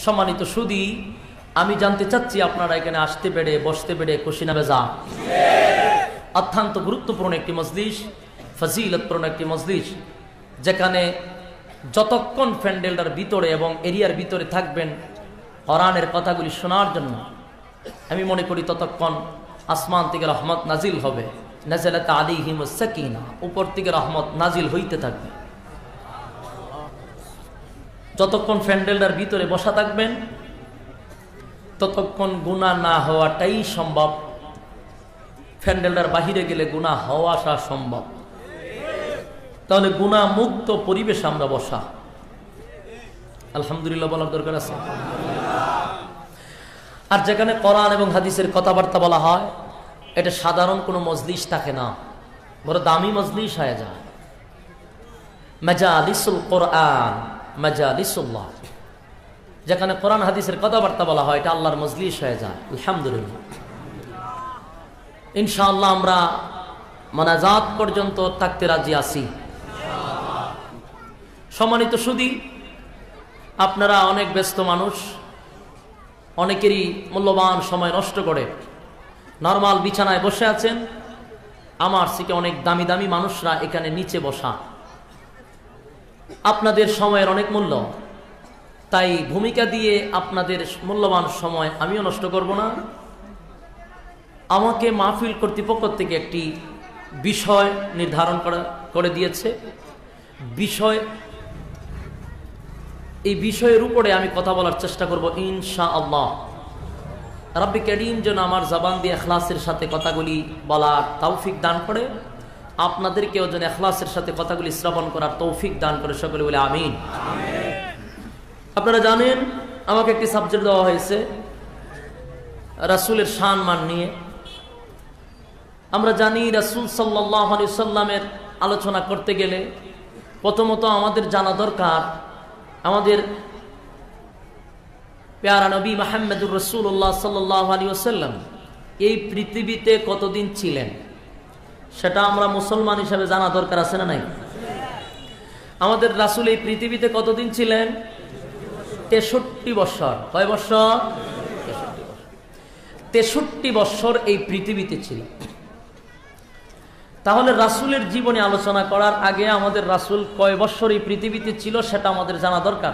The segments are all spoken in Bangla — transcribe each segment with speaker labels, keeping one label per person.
Speaker 1: সম্মানিত সুধী, আমি জানতে চাচ্ছি আপনারা এখানে আসতে পেরে বসতে পেরে খুশি না বেজা? অত্যন্ত গুরুত্বপূর্ণ একটি মজলিস, ফজিলতপূর্ণ একটি মজলিস, যেখানে যতক্ষণ প্যান্ডেলটার ভিতরে এবং এরিয়ার ভিতরে থাকবেন কোরআনের কথাগুলি শোনার জন্য, আমি মনে করি ততক্ষণ আসমান থেকে রহমত নাজিল হবে। নাযালাত আলাইহিমুস সাকিনা, উপর থেকে রহমত নাজিল হইতে থাকবে। যতক্ষণ প্যান্ডেলটার ভিতরে বসা থাকবেন ততক্ষণ গুনাহ না হওয়াটাই সম্ভব। প্যান্ডেলটার বাহিরে গেলে গুনাহ হওয়া আসা সম্ভব। তাহলে গুনাহ মুক্ত পরিবেশে আমরা বসা, আলহামদুলিল্লাহ বলার দরকার আছে। আর যেখানে কোরআন এবং হাদিসের কথাবার্তা বলা হয়, এটা সাধারণ কোনো মজলিস থাকে না, বড় দামি মজলিস হয়ে যায়। মাজালিসুল কোরআন, মাজালিসুল্লাহ, যেখানে কোরআন হাদিসের কথাবার্তা বলা হয়, এটা আল্লাহর মজলিস হয়ে যায়। আলহামদুলিল্লাহ, ইনশাআল্লাহ আমরা মোনাজাত পর্যন্ত থাকতে রাজি আছি। সম্মানিত সুধী, আপনারা অনেক ব্যস্ত মানুষ, অনেকেরই মূল্যবান সময় নষ্ট করে নরমাল বিছানায় বসে আছেন। আমার থেকে অনেক দামি দামি মানুষরা এখানে নিচে বসা। আপনাদের সময়ের অনেক মূল্য, তাই ভূমিকা দিয়ে আপনাদের মূল্যবান সময় আমিও নষ্ট করব না। আমাকে মাহফিল কর্তৃপক্ষ থেকে একটি বিষয় নির্ধারণ করে দিয়েছে। এই বিষয়ের উপরে আমি কথা বলার চেষ্টা করব ইনশাআল্লাহ। রাব্বি কারীম যেন আমার জবান দিয়ে ইখলাসের সাথে কথাগুলি বলার তৌফিক দান করে, আপনাদেরকেও যেন ইখলাসের সাথে কথাগুলি শ্রবণ করার তৌফিক দান করে, সকলে বলে আমিন। আপনারা জানেন আমাকে একটি সাবজেক্ট দেওয়া হয়েছে রাসূলের শান মান নিয়ে। আমরা জানি রাসূল সাল্লাল্লাহু আলাইহি ওয়াসাল্লামের আলোচনা করতে গেলে প্রথমত আমাদের জানা দরকার আমাদের প্যারা নবী মুহাম্মদুর রাসূলুল্লাহ সাল্লাল্লাহু আলাইহি ওয়াসাল্লাম এই পৃথিবীতে কতদিন ছিলেন, সেটা আমরা মুসলমান হিসেবে জানা দরকার আছে না নাই? আমাদের রাসূল এই পৃথিবীতে কতদিন ছিলেন? 63 বছর। কয় বছর? 63 বছর এই পৃথিবীতে ছিলেন। তাহলে রাসূলের জীবনে আলোচনা করার আগে আমাদের রাসূল কয় বছর এই পৃথিবীতে ছিল সেটা আমাদের জানা দরকার।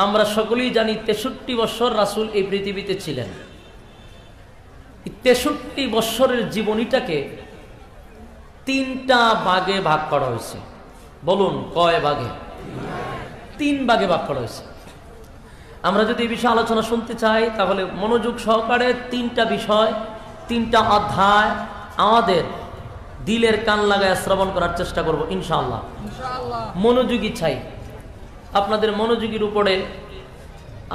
Speaker 1: আমরা সকলেই জানি 63 বছর রাসূল এই পৃথিবীতে ছিলেন। 63 বছরের জীবনীটাকে 3টা ভাগে ভাগ করা হয়েছে। বলুন কয় ভাগে? 3 ভাগে ভাগ করা হয়েছে। আমরা যদি এই বিষয়ে আলোচনা শুনতে চাই তাহলে মনোযোগ সহকারে 3টা বিষয়, 3টা অধ্যায় আমাদের দিলের কান লাগায় শ্রবণ করার চেষ্টা করব ইনশাআল্লাহ। মনোযোগী চাই, আপনাদের মনোযোগীর উপরে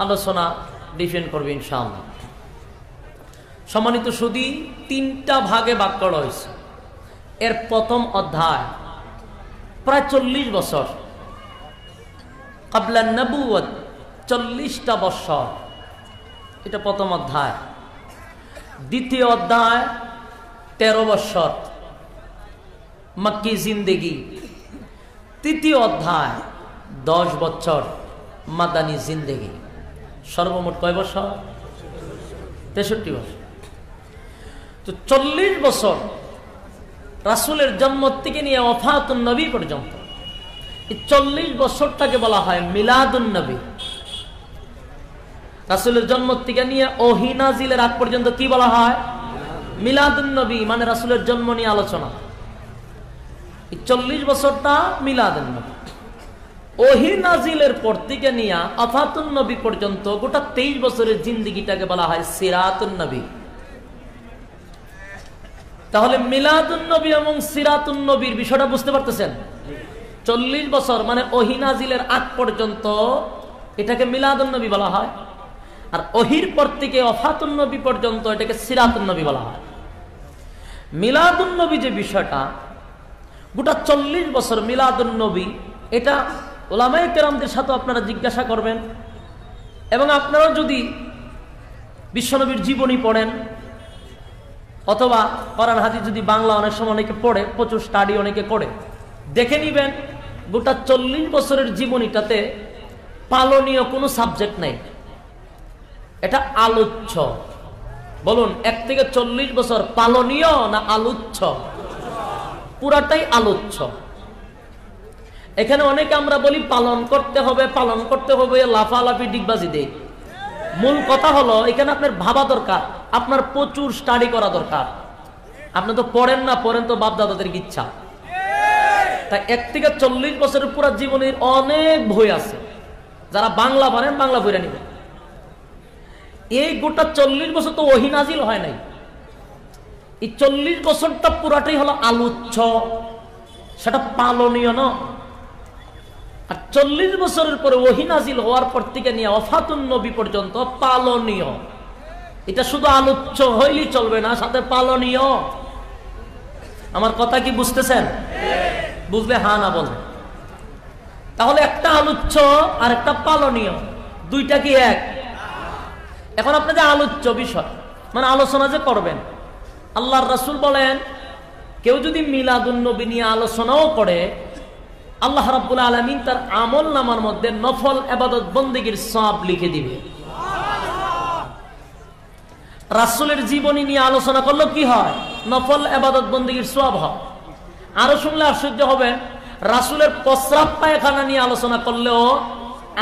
Speaker 1: আলোচনা ডিপেন্ড করবে ইনশাআল্লাহ। সম্মানিত সুধী, 3টা ভাগে ভাগ করা হয়েছে। এর প্রথম অধ্যায় প্রায় 40 বছর, ক্বাবলা নবুয়ত, 40টা বছর, এটা প্রথম অধ্যায়। দ্বিতীয় অধ্যায় 13 বছর মক্কি জিন্দেগি। তৃতীয় অধ্যায় 10 বছর মাদানী জিন্দেগি। সর্বমোট কয় বছর? 63 বছর। তো 40 বছর রাসূলের জন্ম থেকে নিয়ে ওফাতুন নবী পর্যন্ত, এই 40 বছরটাকে বলা হয় মিলাদুন নবী। রাসূলের জন্ম থেকে নিয়ে ওহী নাজিলের আগ পর্যন্ত কি বলা হয়? মিলাদুন নবী, মানে রাসূলের জন্ম নিয়ে আলোচনা। এই 40 বছরটা মিলাদুন নবী। ওহী নাজিলের পর থেকে নিয়ে ওফাতুন নবী পর্যন্ত গোটা 23 বছরের জিন্দেগিটাকে বলা হয় সিরাতুন নবী। তাহলে মিলাদুন নবী এবং সিরাতুন নবীর বিষয়টা বুঝতে পারতেছেন? 40 বছর মানে ওহী নাজিলের আগ পর্যন্ত এটাকে মিলাদুন নবী বলা হয়, আর ওহীর পর থেকে ওফাতুন নবী পর্যন্ত এটাকে সিরাতুন নবী বলা হয়। মিলাদুন নবী যে বিষয়টা, গোটা 40 বছর মিলাদুন নবী, এটা উলামায়ে কেরামদের সাথে আপনারা জিজ্ঞাসা করবেন, এবং আপনারা যদি বিশ্বনবীর জীবনী পড়েন অথবা কোরআন হাদিস যদি বাংলা অনেক সময় অনেকে পড়ে, প্রচুর স্টাডি অনেকে করে, দেখে নিবেন গোটা 40 বছরের জীবনীটাতে পালনীয় কোনো সাবজেক্ট নেই, এটা আলোচ্য। বলুন 1 থেকে 40 বছর পালনীয় না আলোচ্য? পুরাটাই আলোচ্য। এখানে অনেকে আমরা বলি পালন করতে হবে, লাফালাফি ডিগবাজি দেই। মূল কথা হলো এখানে আপনার ভাবা দরকার, আপনার প্রচুর স্টাডি করা দরকার। আপনি তো পড়েন না, পড়েন তো বাপ দাদাদের ইচ্ছা। তাই 1 থেকে 40 বছরের পুরা জীবনের অনেক বই আছে, যারা বাংলা পারেন বাংলা বইরা নেবেন। এই গোটা 40 বছর তো ওহী নাজিল হয় নাই। এই 40 বছরটা পুরাটাই হলো আলোচ্য, সেটা পালনীয় না। আর 40 বছরের পরে ওহী নাজিল হওয়ার পর থেকে নিয়ে ওফাতুন নবী পর্যন্ত পালনীয়। এটা শুধু আলোচ্য হইলেই চলবে না, সাথে পালনীয়। আমার কথা কি বুঝতেছেন? বুঝলে হ্যাঁ না বলেন। তাহলে একটা আলোচ্য আর একটা পালনীয়, দুইটা কি এক? এখন আপনি যে আলোচ্য বিষয় মানে আলোচনা যে করবেন, আল্লাহর রাসূল বলেন কেউ যদি মিলাদুন নবী নিয়ে আলোচনাও করে, আল্লাহ রাব্বুল আলামিন তার আমল নামার মধ্যে নফল ইবাদত বন্দেগীর সওয়াব লিখে দিবে। রাসূলের জীবনী নিয়ে আলোচনা করলে কি হয়? নফল ইবাদত বন্দেগীর সওয়াব হয়। আরো শুনলে আশ্চর্য হবেন, রাসূলের প্রস্রাব পায়খানা নিয়ে আলোচনা করলেও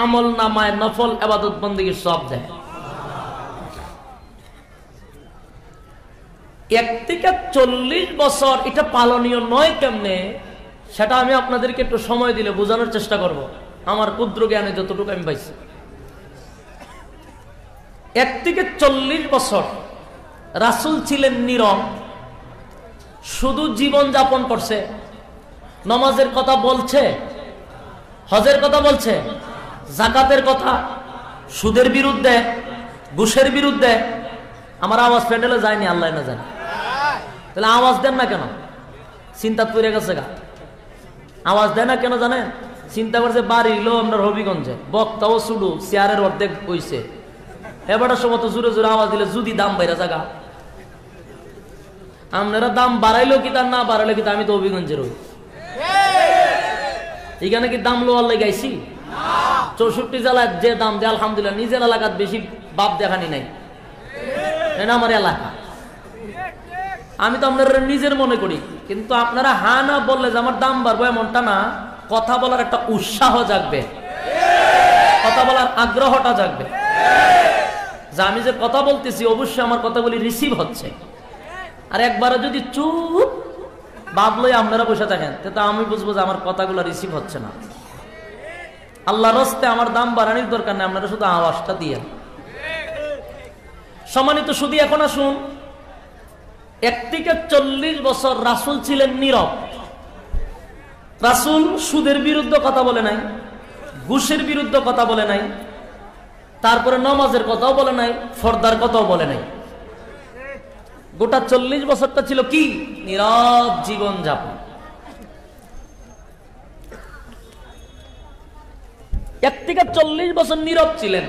Speaker 1: আমল নামায় নফল ইবাদত বন্দেগীর সওয়াব দেয়। 1 থেকে 40 বছর এটা পালনীয় নয় কেমনে, সেটা আমি আপনাদেরকে একটু সময় দিলে বোঝানোর চেষ্টা করব, আমার ক্ষুদ্র জ্ঞানে যতটুকু আমি পাইছি। 1 থেকে 40 বছর রাসূল ছিলেন নীরব, শুধু জীবন যাপন করছে। নামাজের কথা বলছে, হজের কথা বলছে, যাকাতের কথা, সুদের বিরুদ্ধে, ঘুষের বিরুদ্ধে। আমার আওয়াজ প্যান্ডেলে যায়নি, আল্লাহ না জানে। তাহলে আওয়াজ দেন না কেন? চিন্তা পড়ে গেছে গা। আওয়াজ দেয় না কেন জানেন? চিন্তা করছে বাড়ি লো আপনার হবিগঞ্জে, বক্তাও শুধু চেয়ারের অর্ধেক হইছে, এবারটার সময় তো জোরে জোরে আওয়াজ দিলে যদি দাম বাইরা জায়গা। আপনারা দাম বাড়াইলো কি তার না বাড়াইলো কি, আমি তো হবিগঞ্জের হই। এখানে কি দাম লোয়ার লেগে আইছি? 64 জেলায় যে দাম দেয় আলহামদুলিল্লাহ, নিজের এলাকাত বেশি বাপ দেখানি নাই, এটা আমার এলাকা। আমি তো আপনারা নিজের মনে করি, কিন্তু আপনারা হ্যাঁ না বললে যে আমার দাম বাড়বো এমনটা না। কথা বলার একটা উৎসাহ জাগবে, কথা বলার আগ্রহটা জাগবে, যে আমি যে কথা বলতেছি অবশ্যই আমার কথাগুলি রিসিভ হচ্ছে। আর একবারে যদি চুপ ভাবলই আপনারা বসে থাকেন, তো আমি বুঝবো যে আমার কথাগুলো রিসিভ হচ্ছে না। আল্লাহর রাস্তে আমার দাম বাড়ানোর দরকার নেই, আপনারা শুধু আওয়াজটা দিয়ে। সম্মানিত শুধু এখন আসুন, 1 থেকে 40 বছর রাসূল ছিলেন নীরব। রাসূল সুদের বিরুদ্ধে কথা বলে নাই, ঘুষের বিরুদ্ধে কথা বলে নাই, তারপরে নামাজের কথাও বলে নাই, ফরদার কথাও বলে নাই। গোটা 40 বছরটা ছিল কি? নীরব জীবন যাপন। 1 থেকে 40 বছর নীরব ছিলেন,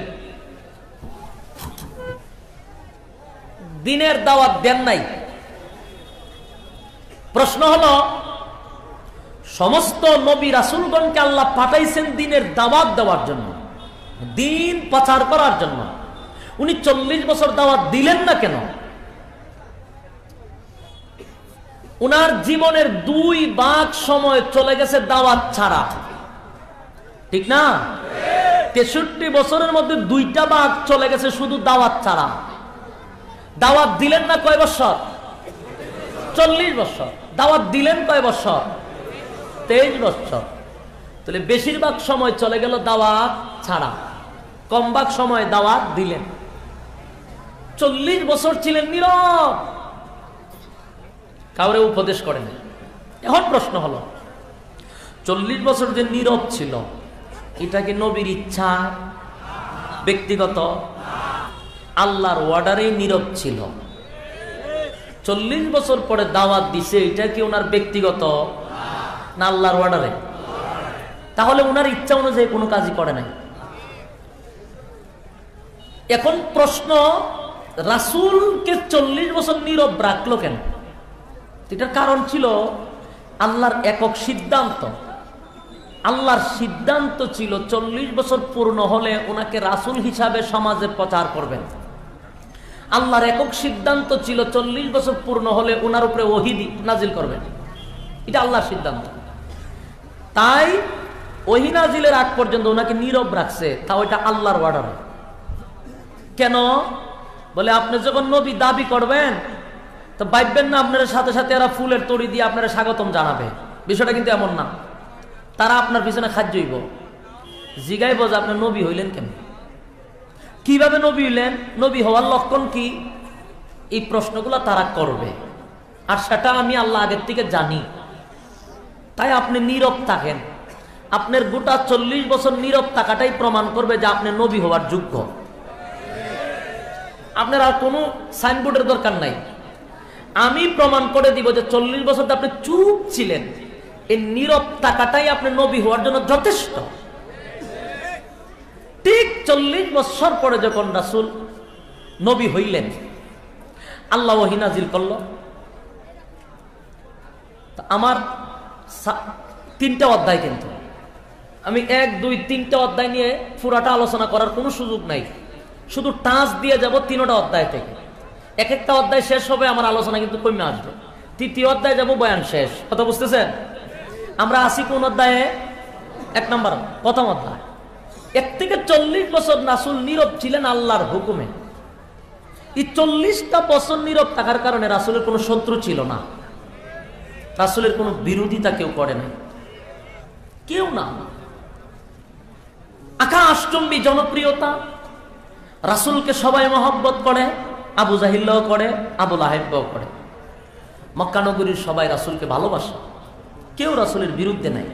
Speaker 1: দিনের দাওয়াত দেন নাই। প্রশ্ন হলো, সমস্ত নবী রাসূলগণকে আল্লাহ পাঠাইছেন দিনের দাওয়াত দেওয়ার জন্য, দিন প্রচার করার জন্য। উনি 40 বছর দাওয়াত দিলেন না কেন? উনার জীবনের 2 ভাগ সময় চলে গেছে দাওয়াত ছাড়া, ঠিক না? 63 বছরের মধ্যে 2টা ভাগ চলে গেছে শুধু দাওয়াত ছাড়া। দাওয়াত দিলেন না কয় বছর? 40 বছর। দাওয়াত দিলেন কয় বছর? 23 বছর। তাহলে বেশিরভাগ সময় চলে গেল দাওয়াত ছাড়া, কম ভাগ সময় দাওয়াত দিলেন। 40 বছর ছিলেন নীরব, কাউরে উপদেশ করেন। এখন প্রশ্ন হলো, 40 বছর যে নীরব ছিল, এটা কি নবীর ইচ্ছা, ব্যক্তিগত? আল্লাহর অর্ডারে নীরব ছিল। 40 বছর পরে দাওয়াত দিছে, এটা কি ওনার ব্যক্তিগত না আল্লাহর অর্ডারে? তাহলে ওনার ইচ্ছা অনুযায়ী কোনো কাজই করে নাই। এখন প্রশ্ন, রাসূলকে 40 বছর নীরব রাখলো কেন? এটার কারণ ছিল আল্লাহর একক সিদ্ধান্ত। আল্লাহর সিদ্ধান্ত ছিল 40 বছর পূর্ণ হলে ওনাকে রাসূল হিসাবে সমাজে প্রচার করবেন। আল্লাহর একক সিদ্ধান্ত ছিল 40 বছর পূর্ণ হলে ওনার উপরে ওহী নাজিল করবেন। এটা আল্লাহর সিদ্ধান্ত। তাই ওহী নাজিলের আগ পর্যন্ত ওনাকে নীরব রাখছে, তাও এটা আল্লাহর অর্ডার। কেন? বলে আপনি যখন নবী দাবি করবেন তো ভাববেন না আপনার সাথে সাথে এরা ফুলের তড়ি দিয়ে আপনারা স্বাগতম জানাবে। বিষয়টা কিন্তু এমন না। তারা আপনার পিছনে খাদ্যইব, জিগাইব যে আপনি নবী হইলেন কেন, কিভাবে নবী হইলেন, নবী হওয়ার লক্ষণ কি, এই প্রশ্নগুলো তারা করবে। আর সেটা আমি আল্লাহ আগের থেকে জানি। তাই আপনি নীরব থাকেন। আপনার গোটা 40 বছর নীরব থাকাটাই প্রমাণ করবে যে আপনি নবী হওয়ার যোগ্য। আপনার আর কোনো সাইনবোর্ডের দরকার নাই। আমি প্রমাণ করে দিব যে 40 বছর আপনি চুপ ছিলেন, এই নীরব থাকাটাই আপনি নবী হওয়ার জন্য যথেষ্ট। ঠিক 40 বছর পরে যখন রাসূল নবী হইলেন, আল্লাহ ওহী নাজিল করল। আমার 3টা অধ্যায়, কিন্তু আমি 1, 2, 3টে অধ্যায় নিয়ে পুরাটা আলোচনা করার কোনো সুযোগ নাই। শুধু টাচ দিয়ে যাব 3টা অধ্যায় থেকে। এক একটা অধ্যায় শেষ হবে, আমার আলোচনা কিন্তু কমে আসবে। 3য় অধ্যায় যাব, বয়ান শেষ। কথা বুঝতেছেন? আমরা আসি কোন অধ্যায়ে? 1 নম্বর, প্রথম অধ্যায়। 1 থেকে 40 বছর রাসূল নীরব ছিলেন আল্লাহর হুকুমে। এই 40টা বছর নীরব থাকার কারণে রাসূলের কোনো শত্রু ছিল না, রাসূলের কোনো বিরোধিতা কেউ করে নাই, কেউ না। আকাশচুম্বী জনপ্রিয়তা, রাসূলকে সবাই মহব্বত করে, আবু জাহিলও করে, আবু লাহাবও করে। মক্কা নগরীর সবাই রাসূলকে ভালোবাসে, কেউ রাসূলের বিরুদ্ধে নাই।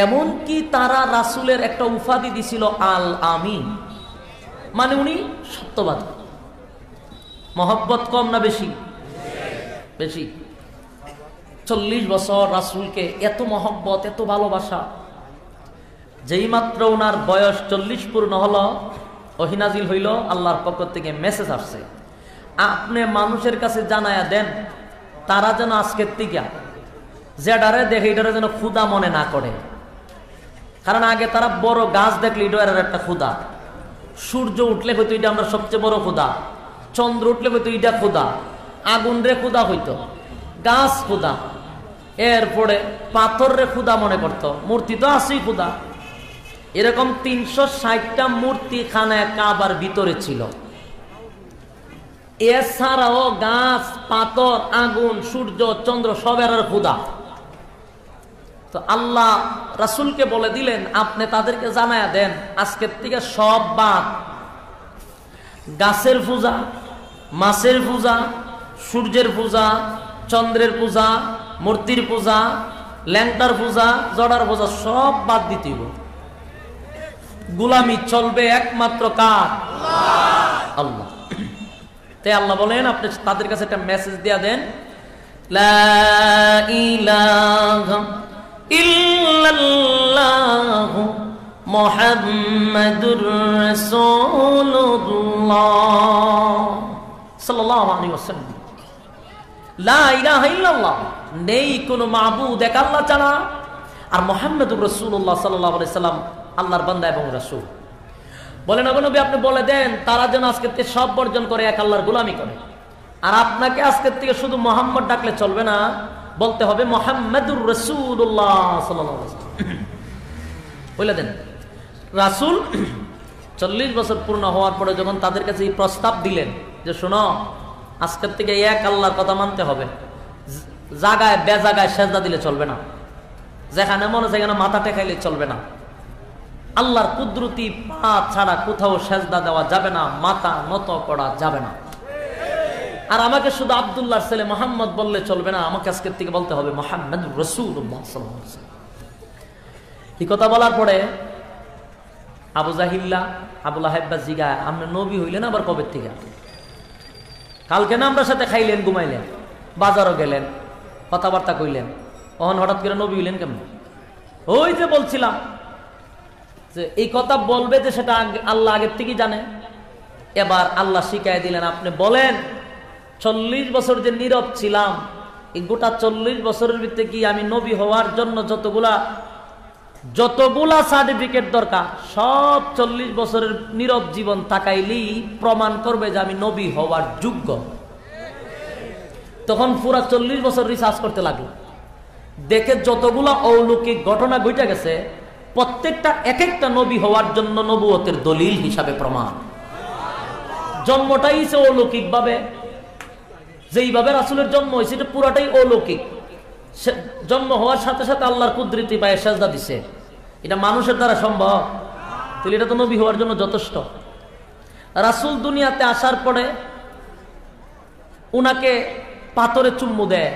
Speaker 1: এমনকি তারা রাসূলের একটা উপাধি দিছিল আল আমিন, মানে উনি সত্যবাদী। মহব্বত কম না বেশি? বেশি। 40 বছর রাসূলকে এত মহব্বত, এত ভালোবাসা। যেই মাত্র ওনার বয়স 40 পূর্ণ হলো, ওহী নাজিল হইল, আল্লাহর পক্ষ থেকে মেসেজ আসছে, আপনি মানুষের কাছে জানায়া দেন তারা যেন আজকের থেকে যেটারে দেখে এটারে যেন ক্ষুধা মনে না করে। কারণ আগে তারা বড় গাছ দেখলে এটার একটা ক্ষুধা, সূর্য উঠলে হয়তো এটা আমরা সবচেয়ে বড় ক্ষুধা, চন্দ্র উঠলে হয়তো এটা ক্ষুধা, আগুন রে ক্ষুধা হইতো, গাছ ক্ষুধা, এরপরে পাথর রে ক্ষুধা মনে করতো, মূর্তি তো আছেই ক্ষুধা। এরকম 360টা মূর্তি খানায় কাবার ভিতরে ছিল। এছাড়াও গাছ, পাথর, আগুন, সূর্য, চন্দ্র সবের ক্ষুধা। তো আল্লাহ রাসূলকে বলে দিলেন, আপনি তাদেরকে জানায়া দেন আজকের থেকে সব বাদ। গাছের পূজা, মাছের পূজা, সূর্যের পূজা, চন্দ্রের পূজা, মূর্তির পূজা, ল্যাংটার পূজা, জড়ার পূজা সব বাদ দিতে হবে। গোলামি চলবে একমাত্র কার? আল্লাহ। তাই আল্লাহ বলেন আপনি তাদের কাছে একটা মেসেজ দিয়া দেন, লা ইলাহা ইল্লাল্লাহু মুহাম্মাদুর রাসূলুল্লাহ সাল্লাল্লাহু আলাইহি ওয়াসাল্লাম। লা ইলাহা ইল্লাল্লাহ, নেই কোনো মাবুদ এক আল্লাহ ছাড়া, আর মুহাম্মাদুর রাসূলুল্লাহ সাল্লাল্লাহু আলাইহি সাল্লাম আল্লাহর বান্দা এবং রাসূল। বলেন ওগো নবী আপনি বলে দেন তারা যেন আজকের থেকে সব বর্জন করে, এক আল্লাহর গোলামি করে। আর আপনাকে আজকের থেকে শুধু মুহাম্মদ ডাকলে চলবে না, বলতে হবে মুহাম্মাদুর রাসূলুল্লাহ সাল্লাল্লাহু আলাইহি ওয়াসাল্লাম। বলে দেন। রাসূল 40 বছর পূর্ণ হওয়ার পরে যখন তাদের কাছে এই প্রস্তাব দিলেন যে শোনো আজকের থেকে এক আল্লাহর কথা মানতে হবে, জায়গায় বেজাগায় সেজদা দিলে চলবে না, যেখানে মনে সেখানে মাথা টেকাইলে চলবে না, আল্লাহর কুদরতি পা ছাড়া কোথাও সেজদা দেওয়া যাবে না, মাথা নত করা যাবে না। আর আমাকে শুধু আব্দুল্লাহর ছেলে মুহাম্মদ বললে চলবে না, আমাকে আজকের থেকে বলতে হবে মুহাম্মাদুর রাসূলুল্লাহ সাল্লাল্লাহু আলাইহি ওয়াসাল্লাম। এই কথা বলার পরে আবু জাহিল্লা, আবু লাহাব জিগা, আপনি নবী হইলেন আবার কবে থেকে? কালকে না আমরা সাথে খাইলেন, ঘুমাইলেন, বাজারও গেলেন, কথাবার্তা কইলেন, তখন হঠাৎ করে নবী হইলেন কেমন? ওই যে বলছিলাম যে এই কথা বলবে যে সেটা আল্লাহ আগের থেকেই জানে। এবার আল্লাহ শিখাই দিলেন আপনি বলেন 40 বছর যে নীরব ছিলাম, এই গোটা 40 বছরের ভিতরে কি আমি নবী হওয়ার জন্য যতগুলা যতগুলা সার্টিফিকেট দরকার সব 40 বছরের নীরব জীবন তাকাইলেই প্রমাণ করবে যে আমি নবী হওয়ার যোগ্য। তখন পুরা 40 বছর রিসার্চ করতে লাগলো, দেখে যতগুলা অলৌকিক ঘটনা ঘটে গেছে প্রত্যেকটা এক একটা নবী হওয়ার জন্য নবুয়তের দলিল হিসাবে প্রমাণ। জন্মটাই সে অলৌকিক ভাবে, যেইভাবে রাসূলের জন্ম হয়েছে এটা পুরাটাই অলৌকিক। জন্ম হওয়ার সাথে সাথে আল্লাহর কুদরতি পায়ে সেজদা দিছে, এটা মানুষের দ্বারা সম্ভব? তাহলে এটা তো নবী হওয়ার জন্য যথেষ্ট। রাসূল দুনিয়াতে আসার পরে উনাকে পাথরে চুম্মু দেয়,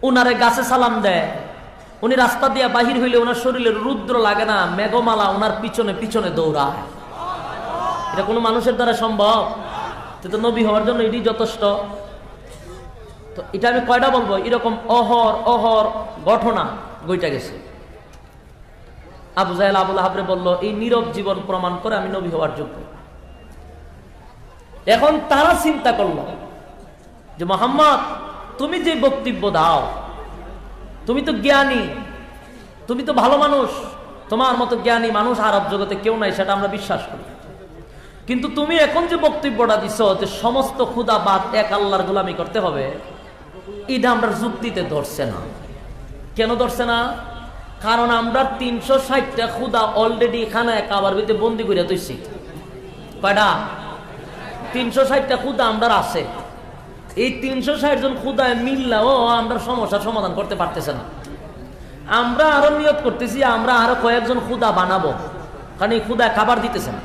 Speaker 1: উনারে গাছে সালাম দেয়, উনি রাস্তা দিয়ে বাহির হইলে ওনার শরীরে রুদ্র লাগে না, মেঘমালা ওনার পিছনে পিছনে দৌড়ায়। এটা কোনো মানুষের দ্বারা সম্ভব? তো নবী হওয়ার জন্য এটি যথেষ্ট। তো এটা আমি কয়টা বলবো, এরকম অহর ঘটনা গইটা গেছে। আবু জাহেল আবু লাহাবরে বলল এই নীরব জীবন প্রমাণ করে আমি নবী হওয়ার যোগ্য। এখন তারা চিন্তা করলো যে মুহাম্মদ তুমি যে বক্তব্য দাও, তুমি তো জ্ঞানী, তুমি তো ভালো মানুষ, তোমার মতো জ্ঞানী মানুষ আরব জগতে কেউ নাই, সেটা আমরা বিশ্বাস করি। কিন্তু তুমি এখন যে বক্তব্যটা দিছ যে সমস্ত খুদা বাদ এক আল্লাহর গোলামি করতে হবে, এটা আমরা যুক্তিতে ধরছে না। কেন ধরছে না? কারণ আমরা 360টা খুদা অলরেডি খানায় কাবার ভিতরে বন্দি করে তৈছি। কয়টা? 360টা খুদা আমরা আছে। এই 360 জন খুদায় মিললেও আমরা সমস্যার সমাধান করতে পারতেছে না। আমরা আরো নিয়ত করতেছি আমরা আরো কয়েকজন খুদা বানাবো, কারণ এই খুদা খাবার দিতেছে না।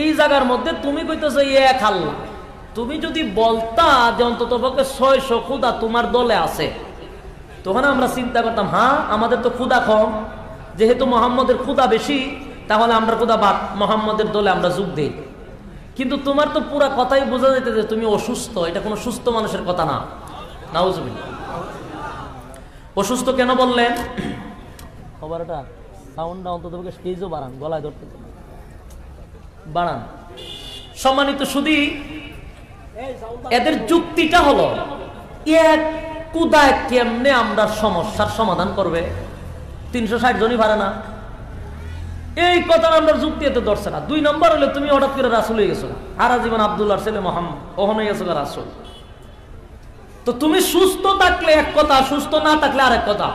Speaker 1: এই জায়গার মধ্যে তুমি কইতেছো এক আল্লাহ, তুমি যদি বলতা যে অন্তত পক্ষে 600 খুদা তোমার দলে আছে, তখন আমরা চিন্তা করতাম হ্যাঁ আমাদের তো খুদা কম, যেহেতু মুহাম্মদের খুদা বেশি তাহলে আমরা খুদা বাদ, মুহাম্মদের দলে আমরা যোগ দেই। কিন্তু তোমার তো পুরা কথাই বোঝা যেতে যে তুমি অসুস্থ, এটা কোনো সুস্থ মানুষের কথা না। নাউজুবিল্লাহ। অসুস্থ কেন বললেন? খবরটা সাউন্ডটা অন্তত পক্ষে স্টেজও বাড়ান, গলায় ধরতে বাড়ান। সম্মানিত সুধী, এদের যুক্তিটা হলো এক কুদায় কেমনে আমরা সমস্যার সমাধান করবে, 360 জনই পারে না, এই কথা আমরা যুক্তি এতে ধরছে না। 2 নম্বর হলে তুমি হঠাৎ করে রাসূল হয়ে গেছো, সারা জীবন আব্দুল্লাহর ছেলে মোহাম্মদ, ওহন হয়ে গেছো রাসূল। তো তুমি সুস্থ থাকলে এক কথা, সুস্থ না থাকলে আরেক কথা।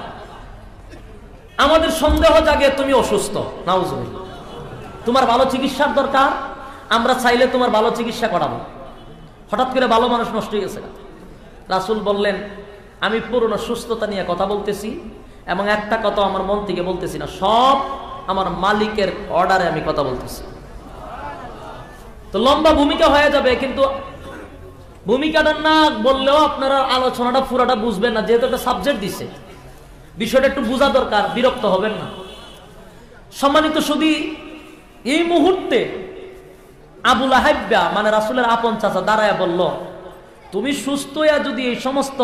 Speaker 1: আমাদের সন্দেহ জাগে তুমি অসুস্থ, নাউজুবিল্লাহ। তোমার ভালো চিকিৎসার দরকার, আমরা চাইলে তোমার ভালো চিকিৎসা করাবো। হঠাৎ করে ভালো মানুষ নষ্ট হয়ে গেছে। রাসূল বললেন আমি পুরনো সুস্থতা নিয়ে কথা বলতেছি এবং একটা কথা আমার মন থেকে বলতেছি না, সব আমার মালিকের অর্ডারে আমি কথা বলতেছি। তো লম্বা ভূমিকা হয়ে যাবে, কিন্তু ভূমিকাটা না বললেও আপনারা আলোচনাটা পুরাটা বুঝবেন না, যেহেতু একটা সাবজেক্ট দিছে, বিষয়টা একটু বোঝা দরকার, বিরক্ত হবেন না। সম্মানিত সুধী, এই মুহূর্তে আবু লাহাব মানে রাসূলের আপন চাচা দাঁড়ায় বলল তুমি সুস্থ হইয়া যদি এই সমস্ত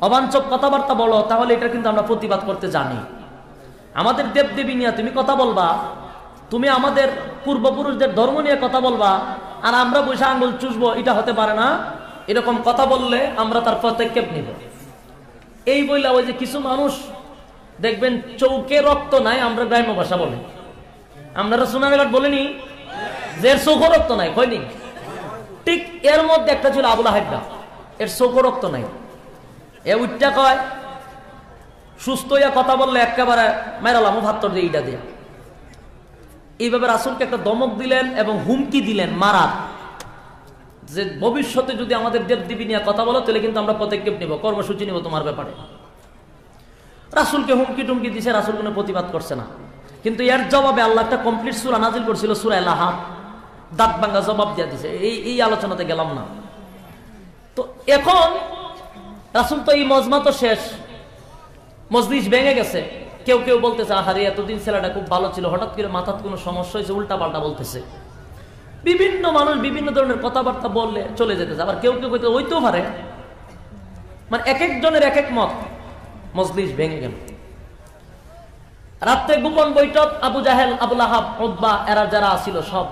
Speaker 1: অবাঞ্ছক কথাবার্তা বলো তাহলে এটা কিন্তু আমরা প্রতিবাদ করতে জানি। আমাদের দেবদেবী নিয়ে তুমি কথা বলবা, তুমি আমাদের পূর্বপুরুষদের ধর্ম নিয়ে কথা বলবা, আর আমরা বসে আঙ্গুল চুষবো, এটা হতে পারে না। এরকম কথা বললে আমরা তার পদক্ষেপ নিব। এই বইলা ওই যে কিছু মানুষ দেখবেন চৌকে রক্ত নাই, আমরা গ্রাম্য ভাষা বলে, আপনারা সোনারঘাট বলেনি যে এর চৌকো রক্ত নাই, হয়নি? ঠিক এর মধ্যে একটা ছিল আবু লাহাব, এর চৌকো রক্ত নাই। এ উইটা কয় সুস্থ হইয়া কথা বললে একেবারে মেরালাম ভাত্তর দিয়ে ইটা দিয়া। এইভাবে রাসূলকে একটা দমক দিলেন এবং হুমকি দিলেন মারার, যে ভবিষ্যতে যদি আমাদের দেবদেবী নিয়ে কথা বলো তাহলে কিন্তু আমরা পদক্ষেপ নিব, কর্মসূচি নিব তোমার ব্যাপারে। রাসূলকে হুমকি টুমকি দিছে, রাসূল কোনো প্রতিবাদ করছে না। কিন্তু এর জবাবে আল্লাহ একটা কমপ্লিট সূরা নাজিল করছিল, সূরা লাহাব, দাঁত ভাঙ্গা জবাব দিয়ে দিছে। এই আলোচনাতে গেলাম না। তো এখন রাসূল তো এই মজমা তো শেষ, মজলিস ভেঙে গেছে। কেউ কেউ বলতেছে আহারে এতদিন ছেলেটা খুব ভালো ছিল, হঠাৎ করে মাথার কোনো সমস্যা হয়েছে, উল্টা পাল্টা বলতেছে। বিভিন্ন মানুষ বিভিন্ন ধরনের কথাবার্তা বললে চলে যেতেছে। আবার কেউ কেউ কইতে হইতেও পারে, মানে এক একজনের এক এক মত। মজলিস ভেঙে গেল। রাত্রে গোপন বৈঠক, আবু জাহেল, আবু লাহাব, উতবা এরা যারা ছিল সব,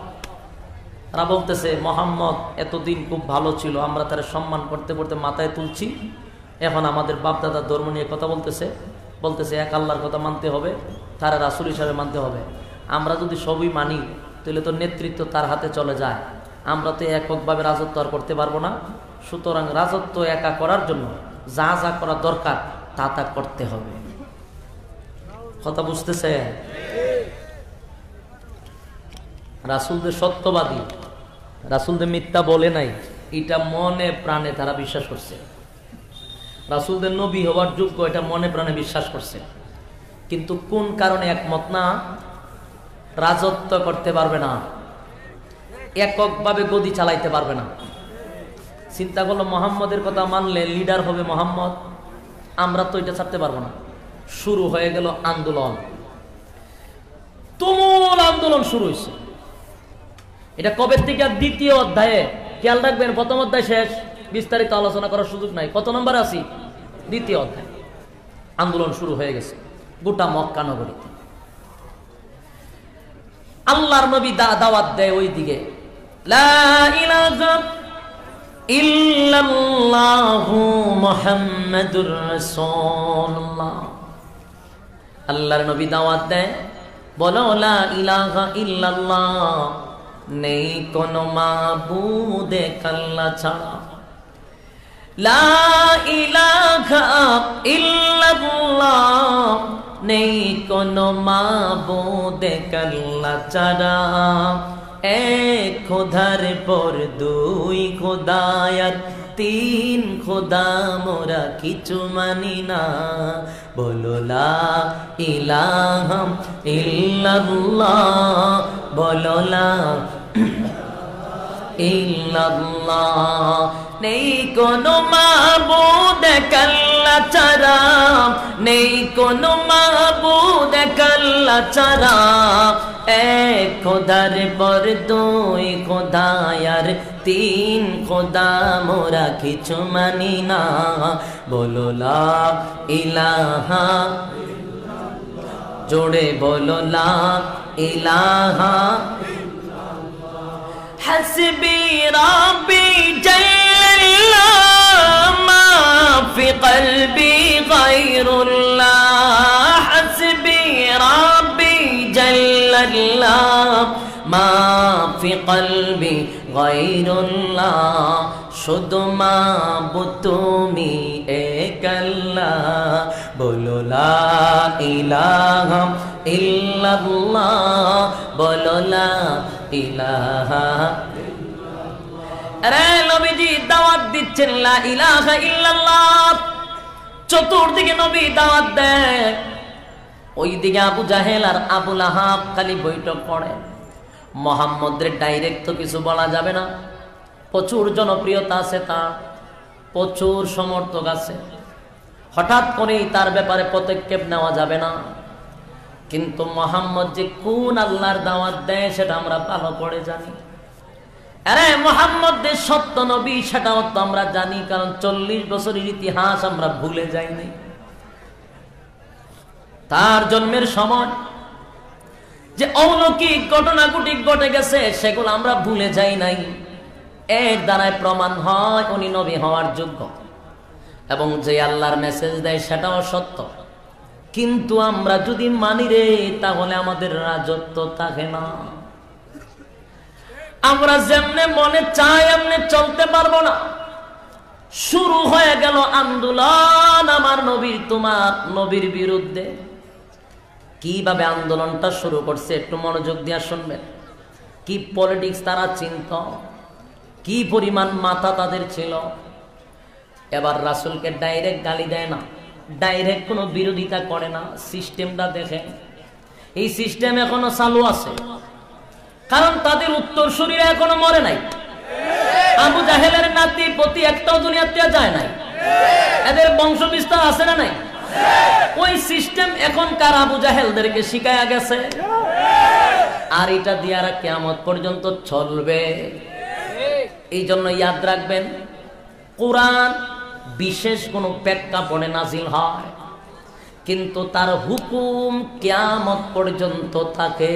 Speaker 1: তারা বলতেছে মুহাম্মদ এতদিন খুব ভালো ছিল, আমরা তার সম্মান করতে করতে মাথায় তুলছি, এখন আমাদের বাপদাদার ধর্ম নিয়ে কথা বলতেছে, বলতেছে এক আল্লাহর কথা মানতে হবে, তার রাসূল হিসাবে মানতে হবে। আমরা যদি সবই মানি তাহলে তো নেতৃত্ব তার হাতে চলে যায়, আমরা তো এককভাবে রাজত্ব আর করতে পারবো না। সুতরাং রাজত্ব একা করার জন্য যা যা করা দরকার তা তা করতে হবে। কথা বুঝতেছে? রাসূলদের সত্যবাদী, রাসূলদের মিথ্যা বলে নাই, এটা মনে প্রাণে তারা বিশ্বাস করছে। রাসূলদের নবী হওয়ার যোগ্য এটা মনে প্রাণে বিশ্বাস করছে, কিন্তু কোন কারণে একমত না? রাজত্ব করতে পারবে না, এককভাবে গদি চালাইতে পারবে না। চিন্তা করলো মুহাম্মদের কথা মানলে লিডার হবে মুহাম্মদ, আমরা তো এটা ছাড়তে পারবো না। শুরু হয়ে গেল আন্দোলন, তুমুল আন্দোলন শুরু হয়েছে। এটা কবে থেকে? দ্বিতীয় অধ্যায়ে, খেয়াল রাখবেন, প্রথম অধ্যায় শেষ, বিস্তারিত আলোচনা করার সুযোগ নাই। কত নম্বর আছি? দ্বিতীয় অধ্যায়। আন্দোলন শুরু হয়ে গেছে গোটা মক্কা নগরীতে। আল্লাহর নবী দাওয়াত দেয় ওই দিকে, লা ইলাহা ইল্লাল্লাহু মুহাম্মাদুর রাসূলুল্লাহ। আল্লাহর নবী দাওয়াত দেয়, বলো লা ইলাহা ইল্লাল্লাহ, নেই কোনো মাবুদ এক আল্লাহ ছাড়া। লা ইলাহা ইল্লাল্লাহ, নেই কোনো মাবুদ এক আল্লাহ ছাড়া। এক খোদার পর দুই খোদায়ার, তিন খোদা মোরা কিছু মানি না। বলো লা ইলাহা ইল্লাল্লাহ, বলো লা ইল্লাল্লাহ, নেই কোনো মাবুদ এক আল্লাহ ছাড়া, নেই কোনো মাবুদ এক আল্লাহ ছাড়া। এক খোদার পর দুই খোদায়ার, তিন খোদা মোরা কিছু মানি না। বলো লা ইলাহা, জোরে বলো লা ইলাহা। হাসবি রাব্বি জাল্লাল্লাহ, মা ফি কলবি গায়রুল্লাহ। হাসবি রাব্বি জাল্লাল্লাহ, মা ফি কলবি গায়রুল্লাহ। শুধু মাবুদ তুমি এক আল্লাহ। বলো লা ইলাহা ইল্লাল্লাহ, বলো লা ইলাহা। আরে নবীজি দাওয়াত দিচ্ছেন লা ইলাহা ইল্লাল্লাহ, চতুর্দিকে নবী দাওয়াত দেয়। ওইদিকে আবু জাহেল আর আবু লাহাব খালি বৈঠক করে। মুহাম্মদের ডাইরেক্ট তো কিছু বলা যাবে না, প্রচুর জনপ্রিয়তা আছে, তার প্রচুর সমর্থক আছে, হঠাৎ করেই তার ব্যাপারে পদক্ষেপ নেওয়া যাবে না। কিন্তু মুহাম্মদ যে কোন আল্লাহর দাওয়াত দেয় সেটা আমরা ভালো করে জানি। আরে মুহাম্মদ যে সত্য নবী সেটাও তো আমরা জানি, কারণ 40 বছরের ইতিহাস আমরা ভুলে যাইনি। তার জন্মের সময় যে অলৌকিক ঘটনাগুটি ঘটে গেছে সেগুলো আমরা ভুলে যাই নাই। এর দ্বারাই প্রমাণ হয় উনি নবী হওয়ার যোগ্য, এবং যে আল্লাহর মেসেজ দেয় সেটাও সত্য। কিন্তু আমরা যদি মানি রে, তাহলে আমাদের রাজত্ব থাকে না। আমরা যেমনে মনে চাই এমনি চলতে পারবো না। শুরু হয়ে গেল আন্দোলন আমার নবীর, তোমার নবীর বিরুদ্ধে। কিভাবে আন্দোলনটা শুরু করছে একটু মনোযোগ দিয়ে শুনবেন। কি পলিটিক্স তারা চিনত, কি পরিমাণ মাথা তাদের ছিল। এবার রাসূলকে ডাইরেক্ট গালি দেয় না, ডাইরেক্ট কোনো বিরোধিতা করে না। সিস্টেমটা দেখেন, এই সিস্টেম এখনো চালু আছে, কারণ তাদের উত্তরসূরিরা এখনো মরে নাই। আবু জাহেলের নাতি পতি একটাও দুনিয়াতে যায় নাই, এদের বংশ বিস্তার আছে না নাই? ওই সিস্টেম এখনকার আবু জাহেলদেরকে শিখায়া গেছে, আর এটা দিয়ে আর কিয়ামত পর্যন্ত চলবে। এই জন্য ইয়াদ রাখবেন, কোরআন বিশেষ কোন প্রেক্ষাপটে নাজিল হয়, কিন্তু তার হুকুম কিয়ামত পর্যন্ত থাকে।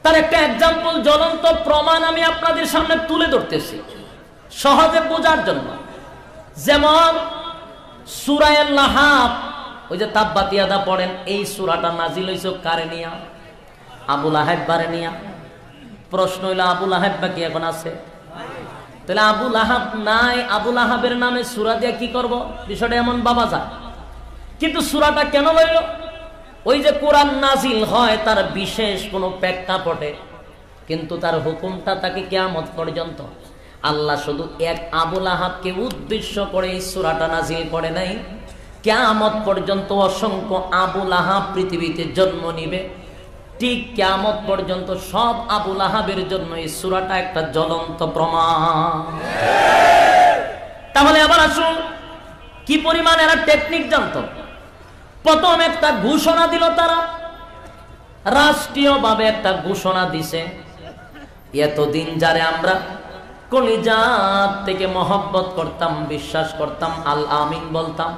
Speaker 1: তার একটা এক্সাম্পল, জ্বলন্ত প্রমাণ আমি আপনাদের সামনে তুলে ধরতেছি সহজে বোঝার জন্য। যেমন সূরা লাহাব ওই যে তাব্বাত ইয়াদা পড়েন, এই সূরাটা নাজিল হইছে কারে নিয়া? আবু লাহাব বারে নিয়া। প্রশ্ন হইল আবু লাহাব বা কি এখন আছে? তাহলে আবু লাহাব নাই, আবু লাহাবের নামে সূরা দিয়ে কি করব? বিষয়টা এমন বাবা যা। কিন্তু সূরাটা কেন লইল? ওই যে কোরআন নাজিল হয় তার বিশেষ কোনো প্রেক্ষাপটে, কিন্তু তার হুকুমটা তাকে কিয়ামত পর্যন্ত। আল্লাহ শুধু এক আবু লাহাবকে উদ্দেশ্য করে এই সূরাটা নাজিল করে নাই, কিয়ামত পর্যন্ত অসংখ্য আবু লাহাব পৃথিবীতে জন্ম নিবে, ঠিক কিয়ামত পর্যন্ত সব আবু লাহাবের জন্য এই সূরাটা একটা জ্বলন্ত প্রমাণ। তাহলে আবার আসুন, কি পরিমাণ এরা টেকনিক জানতো। প্রথম একটা ঘোষণা দিল তারা, রাষ্ট্রীয়ভাবে একটা ঘোষণা দিছে, এতদিন যারে আমরা কলিজাত থেকে মহব্বত করতাম, বিশ্বাস করতাম, আল আমিন বলতাম,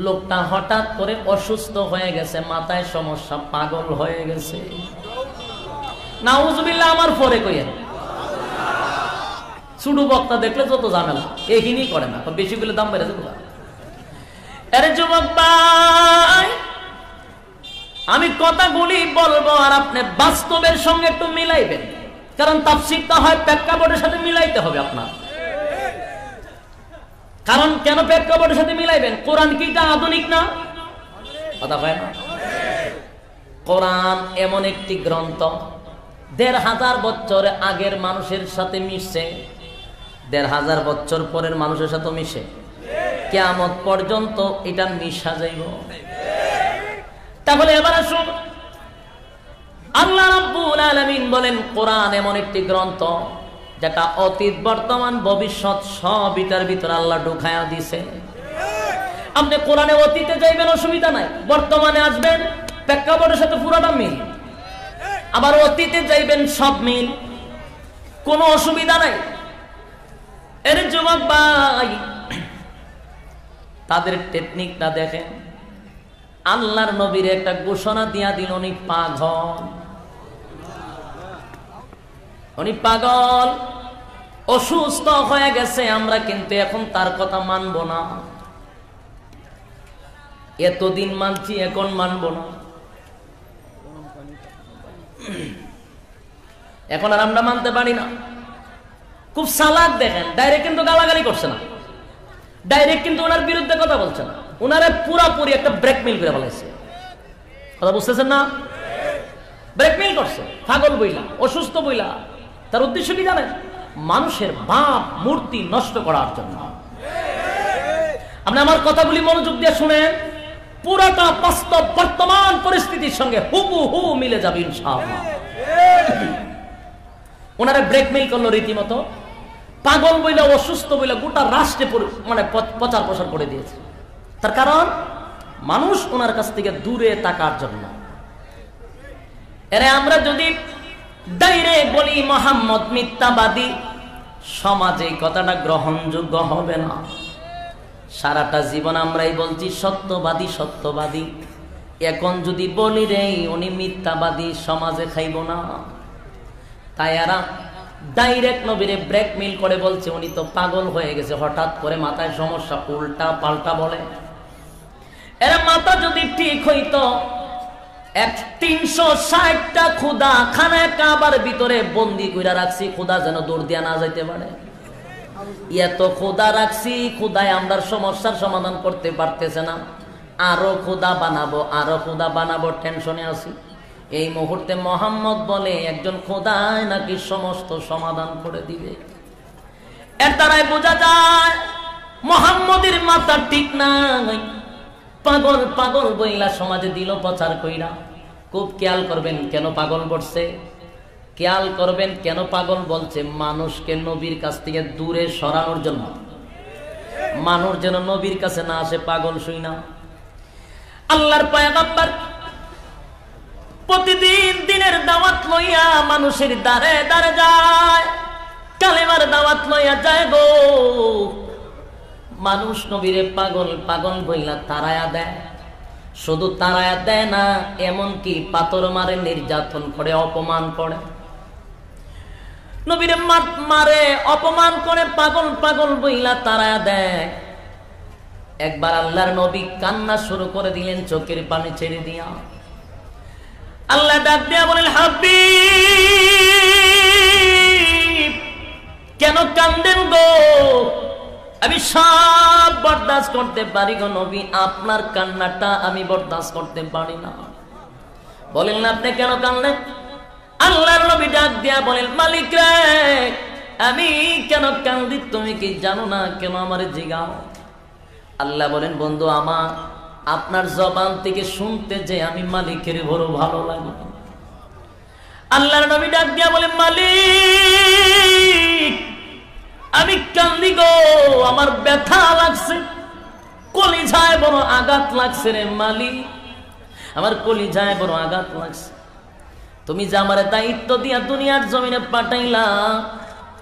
Speaker 1: লোকটা হঠাৎ করে অসুস্থ হয়ে গেছে, মাথায় সমস্যা, পাগল হয়ে গেছে। নাউজুবিল্লাহ। আমার পরে কইেন, ছোট বক্তা দেখলে যত ঝামেলা, এহিনি করে না, বেশি গুলো দাম বেড়েছে। আরে যুবক ভাই, আমি কথাগুলি বলবো আর আপনি বাস্তবের সঙ্গে একটু মিলাইবেন, কারণ তাফসীরটা হয় প্রেক্ষাপটের সাথে মিলাইতে হবে আপনার। কারণ কেন প্রেক্ষাপটের সাথে মিলাইবেন? কোরআন কি এটা আধুনিক না? কথা হয় না? কোরআন এমন একটি গ্রন্থ ১৫০০ বছর আগের মানুষের সাথে মিশছে, ১৫০০ বছর পরের মানুষের সাথে মিশে, কিয়ামত পর্যন্ত এটা মিশা যাইব। তাহলে এবার আসুন, আল্লাহ রাব্বুল আলামিন বলেন কোরআন এমন একটি গ্রন্থ যেটা অতীত, বর্তমান, ভবিষ্যৎ সব এটার ভিতরে আল্লাহ ঢুকায়া দিছে। আপনি কোরআনে অতীতে যাইবেন, অসুবিধা নাই, বর্তমানে আসবেন, প্রেক্ষাপটের সাথে পুরোটা মিল, আবার অতীতে যাইবেন, সব মিল, কোনো অসুবিধা নাই। এর যুবক ভাই, তাদের টেকনিকটা দেখেন। আল্লাহর নবীর একটা ঘোষণা দিয়া দিল, উনি পাগল, উনি পাগল, অসুস্থ হয়ে গেছে, আমরা কিন্তু এখন তার কথা মানব না। এতদিন মানছি, এখন মানব না। এখন আর আমরা মানতে পারি না। খুব চালাক দেখেন, ডাইরেক্ট কিন্তু গালাগালি করছে না, ডাইরেক্ট কিন্তু ওনার বিরুদ্ধে কথা বলছে না, ওনারে পুরাপুরি একটা ব্রেকমেইল করে ফেলাইছে। কথা বুঝতেছেন না? ব্রেকমেইল করছে, পাগল বইলা, অসুস্থ বইলা। তার উদ্দেশ্য কি জানেন? মানুষের বাপ মূর্তি নষ্ট করার জন্য। আপনি আমার কথাগুলি মনোযোগ দিয়ে শুনেন, পুরাটা বাস্তব বর্তমান পরিস্থিতির সঙ্গে হুবহু মিলে যাবে ইনশাআল্লাহ। ওনারা ব্রেকমেইল করলো রীতিমতো, পাগল বইলা, অসুস্থ বইলা, গোটা রাষ্ট্রে মানে প্রচার প্রসার করে দিয়েছে। তার কারণ মানুষ ওনার কাছ থেকে দূরে থাকার জন্য। এরে আমরা যদি ডাইরেক্ট বলি মুহাম্মদ মিথ্যাবাদী, সমাজে এই কথাটা গ্রহণযোগ্য হবে না। সারাটা জীবন আমরাই বলছি সত্যবাদী সত্যবাদী, এখন যদি বলি রে উনি মিথ্যাবাদী, সমাজে খাইব না। তাই এরা ডাইরেক্ট নবীরে ব্রেকমেইল করে বলছে উনি তো পাগল হয়ে গেছে, হঠাৎ করে মাথায় সমস্যা, উল্টা পাল্টা বলে। এরা মাথা যদি ঠিক হইতো, ৩৬০টা খুদা খানায় কাবার ভিতরে বন্দি কইরা রাখছি, খুদা যেন দৌড় দিয়া না যাইতে পারে। এত খুদা রাখছি, খুদায় আমরার সমস্যার সমাধান করতে পারতেছে না, আরো খুদা বানাবো, আরো খুদা বানাবো, টেনশনে আছি। এই মুহূর্তে মোহাম্মদ বলে একজন খোদায় নাকি সমস্ত সমাধান করে দিবে। এর দ্বারাই বোঝা যায় মোহাম্মদের মাথা ঠিক নাই, পাগল পাগল বইলা সমাজে দিল প্রচার কইরা। খুব খেয়াল করবেন কেন পাগল বলছে, খেয়াল করবেন কেন পাগল বলছে। মানুষকে নবীর কাছ থেকে দূরে সরানোর জন্য, মানুষ যেন নবীর কাছে না আসে পাগল শুই না। আল্লাহর পয়গম্বর প্রতিদিন দিনের দাওয়াত লইয়া মানুষের দ্বারে দ্বারে যায়, কালেমার দাওয়াত লইয়া যায় গো। মানুষ নবীরে পাগল পাগল বইলা তারায়া দেয়, শুধু তারায়া দেয় না, এমনকি পাথর মারে, নির্যাতন করে, অপমান করে, নবীরে মারে, অপমান করে, পাগল পাগল বইলা তারায়া দেয়। একবার আল্লাহর নবী কান্না শুরু করে দিলেন চোখের পানি ছেড়ে দিয়া। আল্লাহ ডাক দিয়া বলেন, হাবিব কেন কান্দেন গো? আমি সব বরদাস্ত করতে পারি গো নবী, আপনার কান্নাটা আমি বরদাস্ত করতে পারি না। বলেন না আপনি কেন কান্দেন? আল্লাহর নবী ডাক দিয়া বলেন, মালিক রে আমি কেন কান্দি তুমি কি জানো না? কেন আমারে জিগাও? আল্লাহ বলেন, বন্ধু আমার আপনার জবান থেকে শুনতে যে আমি মালিকের বড় ভালো লাগে। আল্লাহর নবী ডাক দিয়া বলেন, মালিক আমি কান্দি গো, আমার ব্যথা লাগছে, কলিজায় বড় আঘাত লাগছে রে মালিক, আমার কলিজায় বড় আঘাত লাগছে। তুমি যে আমার দায়িত্ব দিয়া দুনিয়ার জমিনে পাঠাইলা,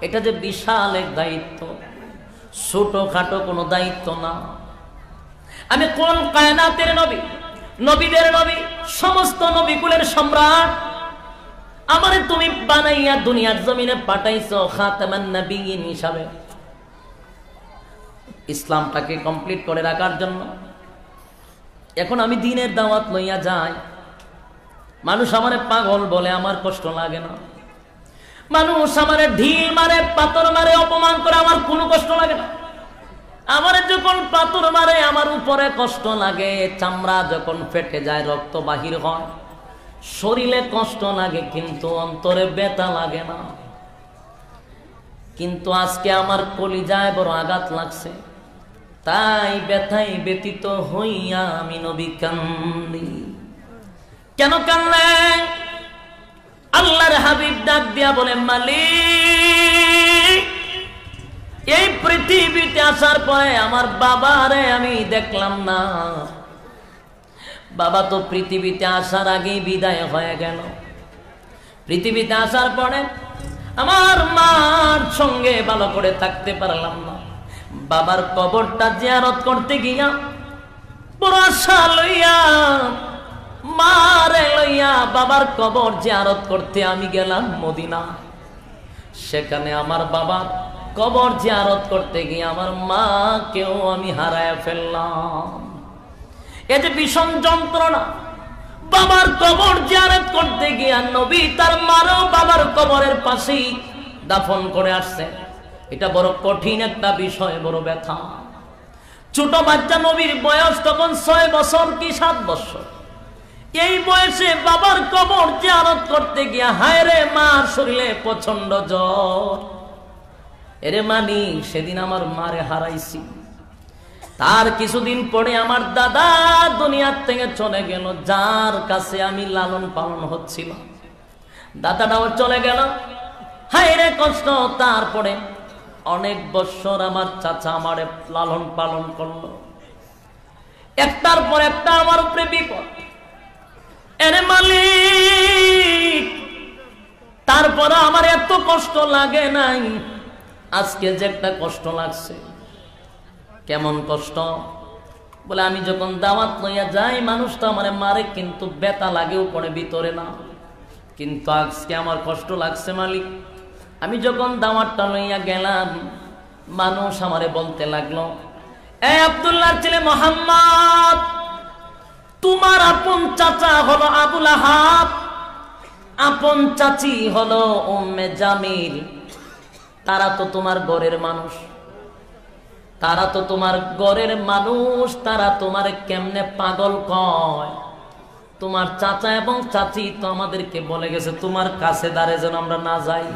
Speaker 1: এটা যে বিশাল এক দায়িত্ব, ছোট খাটো কোনো দায়িত্ব না। আমি কোন কায়নাতের নবী, নবীদের নবী, সমস্ত নবীকুলের সম্রাট, আমারে তুমি বানাইয়া দুনিয়ার জমিনে পাঠাইছো খাতামান নবিয়্যিন হিসাবে, ইসলামটাকে কমপ্লিট করে রাখার জন্য। এখন আমি দ্বীনের দাওয়াত লইয়া যাই, মানুষ আমারে পাগল বলে, আমার কষ্ট লাগে না। মানুষ আমারে ঢিল মারে, পাথর মারে, অপমান করে, আমার কোনো কষ্ট লাগে না। আমার যখন পাথর মারে আমার উপরে কষ্ট লাগে, চামড়া যখন ফেটে যায়, রক্ত বাহির হয়, শরীরে কষ্ট লাগে, কিন্তু অন্তরে ব্যথা লাগে না। কিন্তু আজকে আমার কলিজায় বড় আঘাত লাগছে, তাই ব্যথাই ব্যতীত হইয়া আমি নবী কান্দি। কেন কান্দেন? আল্লাহর হাবিব ডাক দিয়া বলে, মালিক এই পৃথিবীতে আসার পরে আমার বাবারে আমি দেখলাম না। বাবা তো পৃথিবীতে আসার আগেই বিদায় হয়ে গেল। পৃথিবীতে আসার পরে আমার মার সঙ্গে ভালো করে থাকতে পারলাম না। বাবার কবরটা জিয়ারত করতে গিয়া বড় আশা লইয়া, মারে লইয়া বাবার কবর জিয়ারত করতে আমি গেলাম মদিনা। সেখানে আমার বাবার কবর জিয়ারত করতে গিয়ে আমার মাকেও আমি হারায় ফেললাম। এ যে ভীষণ যন্ত্রণা। বাবার কবর জিয়ারত করতে গিয়ে নবী তার মারও বাবার কবরের পাশেই দাফন করে আসছে। এটা বড় কঠিন একটা বিষয়, বড় ব্যথা। ছোট বাচ্চা নবীর বয়স তখন 6 বছর কি 7 বছর। এই বয়সে বাবার কবর জিয়ারত করতে গিয়া হায় রে, মার শরীরে প্রচন্ড জ্বর। এরে মানি সেদিন আমার মারে হারাইছি। তার কিছুদিন পরে আমার দাদা দুনিয়ার থেকে চলে গেল, যার কাছে আমি লালন পালন হচ্ছিল। দাদাটাও চলে গেল, হায় রে কষ্ট। তারপরে অনেক বছর আমার চাচা আমারে লালন পালন করলো, একটার পর একটা আমার উপরে বিপদ। এরে মালিক তারপর আমার এত কষ্ট লাগে নাই, আজকে যে একটা কষ্ট লাগছে। কেমন কষ্ট? বলে আমি যখন দাওয়াত লইয়া যাই মানুষ তো আমারে মারে, কিন্তু ব্যথা লাগেও পড়ে ভিতরে না। কিন্তু আজকে আমার কষ্ট লাগছে মালিক। আমি যখন দাওয়াতটা লইয়া গেলাম, মানুষ আমারে বলতে লাগলো, এ আব্দুল্লাহর ছেলে মোহাম্মদ, তোমার আপন চাচা হলো আবু লাহাব, আপন চাচি হলো উম্মে জামিল। তারা তো তোমার ঘরের মানুষ, তারা তো তোমার ঘরের মানুষ, তারা তোমার কেমনে পাগল কয়। তোমার চাচা এবং চাচি তো আমাদেরকে বলে গেছে তোমার কাছে দাঁড়ে যেন আমরা না যাই।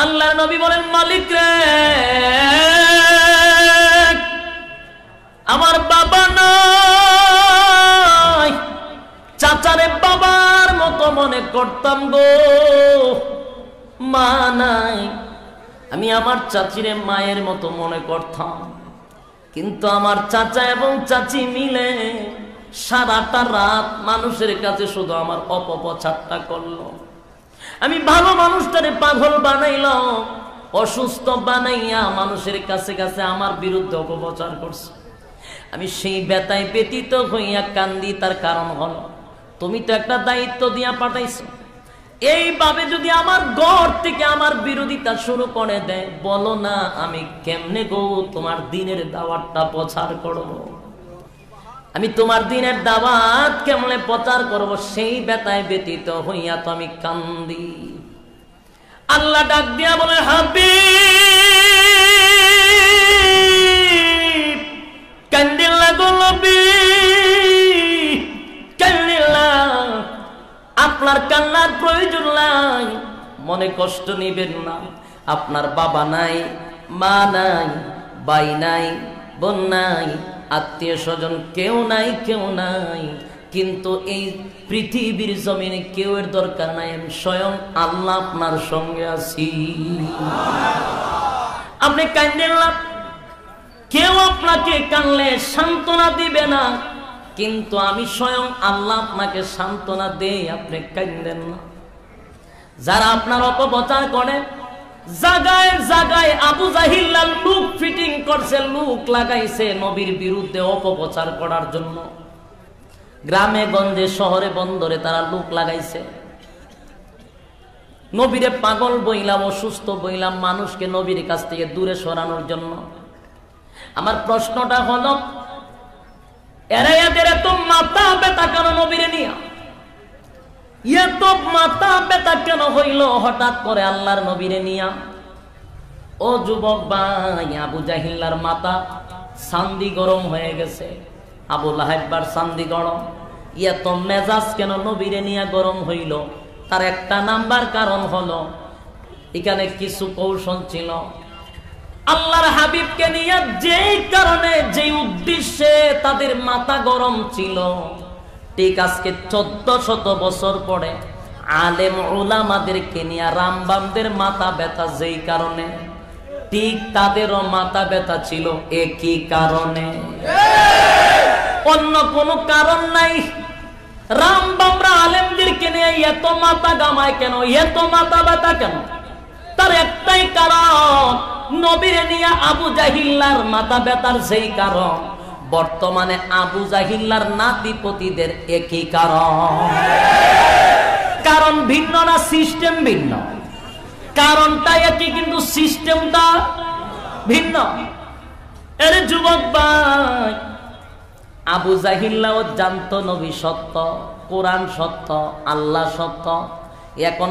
Speaker 1: আল্লাহর নবী বলেন, মালিক রে আমার বাবা নাই, চাচারে বাবার মতো মনে করতাম গো। মা নাই, আমি আমার চাচিরে মায়ের মতো মনে করতাম। কিন্তু আমার চাচা এবং চাচি মিলে সারাটা রাত মানুষের কাছে শুধু আমার অপপ্রচারটা করলো। আমি ভালো মানুষটারে পাগল বানাইল, অসুস্থ বানাইয়া মানুষের কাছে কাছে আমার বিরুদ্ধে অপপ্রচার করছে। আমি সেই ব্যথায় ব্যতীত হইয়া কান্দি। তার কারণ হলো তুমি তো একটা দায়িত্ব দিয়া পাঠাইছো, এইভাবে যদি আমার ঘর থেকে আমার বিরোধিতা শুরু করে দেয়, বলো না আমি কেমনে গো তোমার দিনের দাওয়াতটা প্রচার করব, আমি তোমার দিনের দাওয়াত কেমনে প্রচার করব, সেই ব্যথায় ব্যতীত হইয়া তো আমি কান্দি। আল্লাহ ডাক দিয়া বলে, হাবিব কান্দিল্লা গো নবী, কান্দিল্লা, আপনার কান্নার প্রয়োজন নাই, মনে কষ্ট নিবেন না। আপনার বাবা নাই, মা নাই, ভাই নাই, বোন নাই, আত্মীয় স্বজন কেউ নাই, কেউ নাই, কিন্তু এই পৃথিবীর জমিনে কেউ এর দরকার নাই, আমি স্বয়ং আল্লাহ আপনার সঙ্গে আছি। আপনি কান্দেন না, কেউ আপনাকে কানলে সান্ত্বনা দিবে না, কিন্তু আমি স্বয়ং আল্লাহ আপনাকে সান্ত্বনা দেই, আপনি কাঁদেন না। যারা আপনার অপপ্রচার করে, জায়গায় জায়গায় আবু জাহিল্লা লুক ফিটিং করছে, লুক লাগাইছে নবীর বিরুদ্ধে অপপ্রচার করার জন্য। গ্রামে গঞ্জে শহরে বন্দরে তারা লুক লাগাইছে, নবীরে পাগল বইলাম, অসুস্থ বইলাম, মানুষকে নবীর কাছ থেকে দূরে সরানোর জন্য। আমার প্রশ্নটা হলো, এরা এদের এত মাথা ব্যথা কেন নবীরে নিয়া? এত মাথা ব্যথা কেন হইল হঠাৎ করে আল্লাহর নবীরে নিয়া? ও যুবক ভাই, আবু জাহিল্লার মাথা সান্দি গরম হয়ে গেছে, আবু লাহাববার সান্দি গরম। এত মেজাজ কেন নবীরে নিয়া গরম হইল? তার একটা নাম্বার কারণ হলো, এখানে কিছু কৌশল ছিল। আল্লাহর হাবিবকে নিয়ে যেই কারণে, যেই উদ্দেশ্যে তাদের মাথা গরম ছিল, ঠিক আজকে 1400 বছর পরে আলেম উলামাদেরকে নিয়ে রামবামদের মাথা ব্যথা যেই কারণে, ঠিক তাদেরও মাথা ব্যথা ছিল একই কারণে, অন্য কোনো কারণ নাই। রামবামরা আলেমদেরকে নিয়ে এত মাথা গামায় কেন, এত মাথা ব্যথা কেন? তার একটাই কারণ, নবীরে নিয়ে আবু জাহিল্লার মাথা ব্যথার সেই কারণ। বর্তমানে আবু জাহিল্লার নাতিপতিদের একই কারণ। কারণ ভিন্ন না, সিস্টেম ভিন্ন। কারণটা একই কিন্তু সিস্টেমটা ভিন্ন। এর যুবক ভাই, আবু জাহিল্লাও জানতো নবী সত্য, কোরআন সত্য, আল্লাহ সত্য। এখন